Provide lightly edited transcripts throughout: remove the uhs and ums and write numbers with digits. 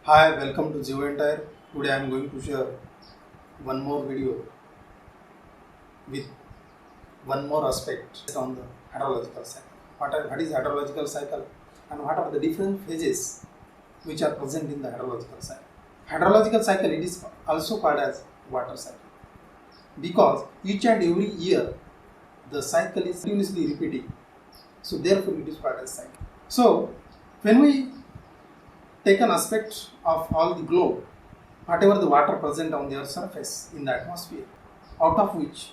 Hi, welcome to GeoEntire. Today I am going to share one more video with one more aspect on the hydrological cycle. What is hydrological cycle and what are the different phases which are present in the hydrological cycle? Hydrological cycle, it is also called as water cycle because each and every year the cycle is continuously repeating. So therefore it is called as cycle. So when we take an aspect of all the globe, whatever the water present on the earth's surface in the atmosphere, out of which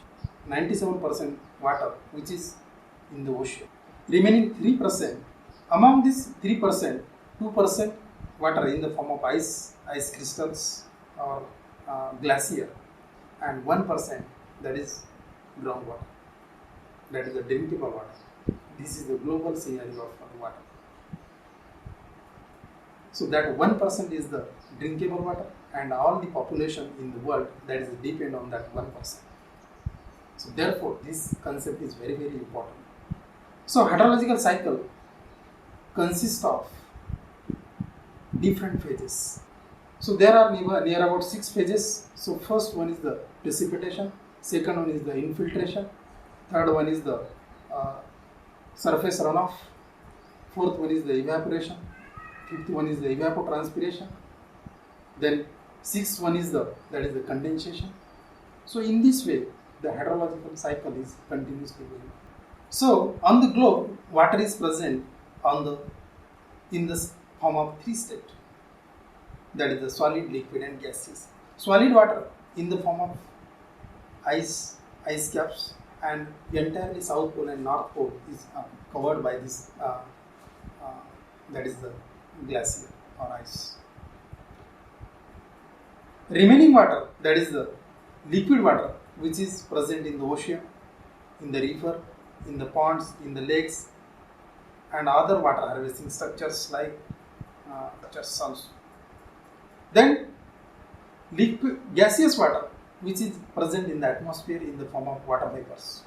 97% water which is in the ocean, remaining 3%, among this 3%, 2% water in the form of ice crystals or glacier, and 1% that is groundwater, that is the drinkable water. This is the global scenario of water. So that 1% is the drinkable water, and all the population in the world that is depend on that 1%. So therefore this concept is very, very important. So hydrological cycle consists of different phases. So there are near about 6 phases. So first one is the precipitation, second one is the infiltration, third one is the surface runoff, fourth one is the evaporation, fifth one is the evapotranspiration, then sixth one is that is the condensation. So in this way the hydrological cycle is continuously going on. So on the globe water is present in the form of 3 states, that is the solid, liquid and gaseous. Solid water in the form of ice caps, and entirely South Pole and North Pole is covered by this that is the glacier or ice. Remaining water, that is the liquid water, which is present in the ocean, in the river, in the ponds, in the lakes and other water harvesting structures like structures also. Then liquid gaseous water, which is present in the atmosphere in the form of water vapors.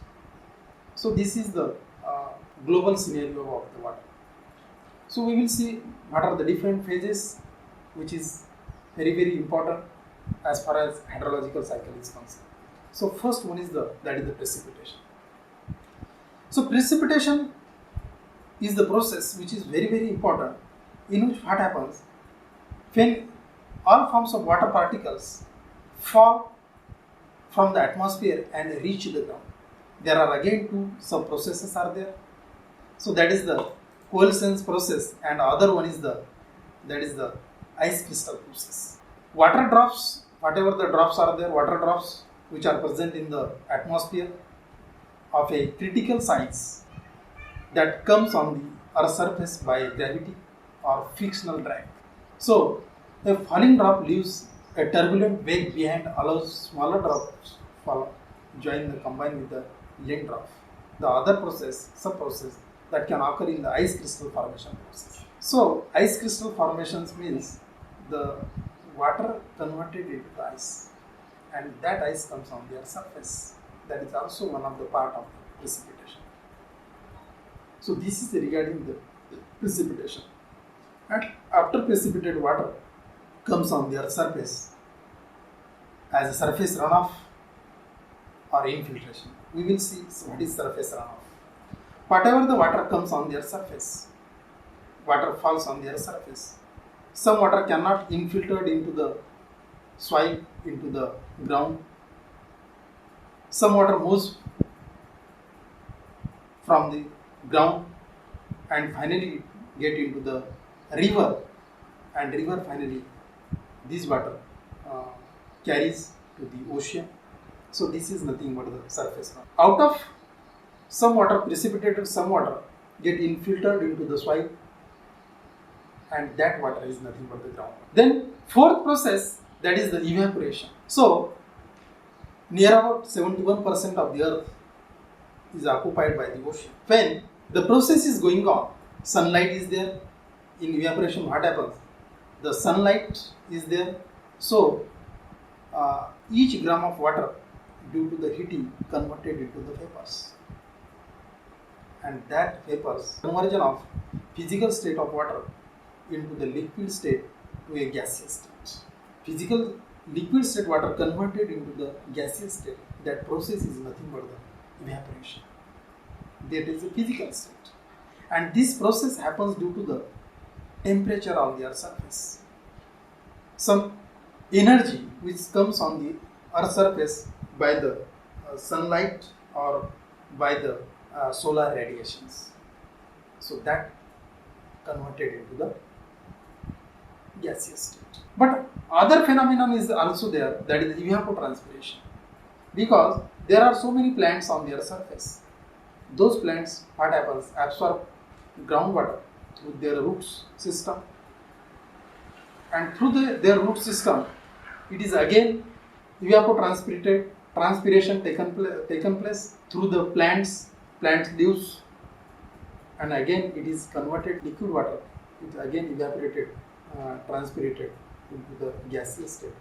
So this is the global scenario of the water. So we will see what are the different phases, which is very, very important as far as hydrological cycle is concerned. So first one is that is the precipitation. So precipitation is the process which is very, very important, in which what happens when all forms of water particles fall from the atmosphere and reach the ground. There are again 2 sub processes are there. So that is the coalescence process, and other one is that is the ice crystal process. Water drops, whatever the drops are there, water drops which are present in the atmosphere of a critical size that comes on the earth's surface by gravity or frictional drag. So a falling drop leaves a turbulent wake behind, allows smaller drops fall, combine with the lake drop. The other process, sub process, that can occur in the ice crystal formation process. So ice crystal formations means the water converted into the ice, and that ice comes on their surface. That is also one of the part of the precipitation. So this is regarding the precipitation. And after precipitated water comes on their surface as a surface runoff or infiltration. We will see what is surface runoff. Whatever the water comes on their surface, water falls on their surface. Some water cannot infiltrate into the soil, into the ground. Some water moves from the ground and finally get into the river, and river finally this water carries to the ocean. So this is nothing but the surface runoff. Out of some water precipitated, some water get infiltrated into the soil, and that water is nothing but the groundwater. Then fourth process, that is the evaporation. So near about 71% of the earth is occupied by the ocean. When the process is going on, sunlight is there. In evaporation what happens? The sunlight is there. So each gram of water due to the heating converted into the vapors. And that vapors, conversion of physical state of water into the liquid state to a gaseous state. Physical liquid state water converted into the gaseous state, that process is nothing but the evaporation. That is a physical state. And this process happens due to the temperature of the Earth's surface. Some energy which comes on the Earth's surface by the sunlight or by the solar radiations. So that converted into the gaseous state. But other phenomenon is also there, that is evapotranspiration. Because there are so many plants on their surface. Those plants, what happens, absorb groundwater through their roots system, and through their root system, it is again evapotranspiration taken place through the plant leaves, and again it is converted liquid water. It is again evaporated, transpirated into the gaseous state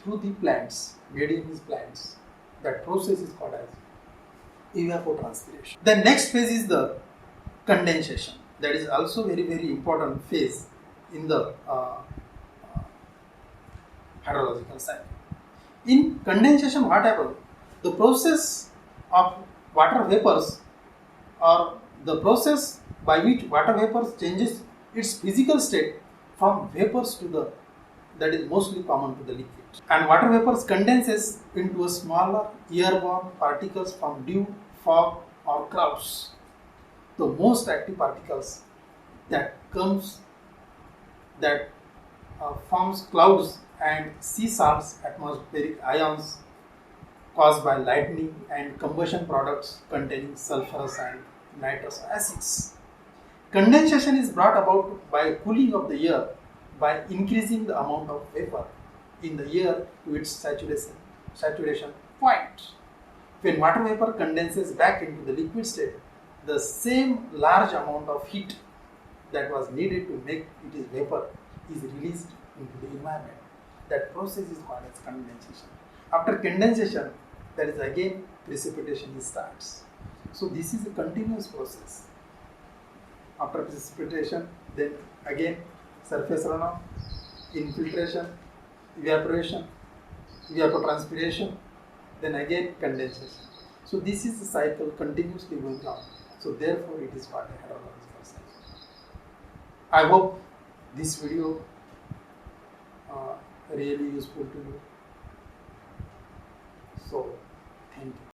through the plants. Medium is plants. That process is called as evapotranspiration. The next phase is the condensation. That is also very, very important phase in the hydrological cycle. In condensation, what happens? The process of water vapors, or the process by which water vapors changes its physical state from vapors to the, that is mostly common to the liquid. And water vapors condenses into a smaller airborne particles from dew, fog or clouds. The most active particles that forms clouds and sea salts, atmospheric ions caused by lightning, and combustion products containing sulfurous and nitrous acids. Condensation is brought about by cooling of the air by increasing the amount of vapor in the air to its saturation point. When water vapor condenses back into the liquid state, the same large amount of heat that was needed to make it is vapor is released into the environment. That process is called as condensation. After condensation, there is again precipitation starts. So this is a continuous process. After precipitation, then again surface runoff, infiltration, evaporation, evapotranspiration, then again condensation. So this is the cycle continuously going on. So therefore it is called a hydrological cycle. I hope this video really useful to you. So thank you.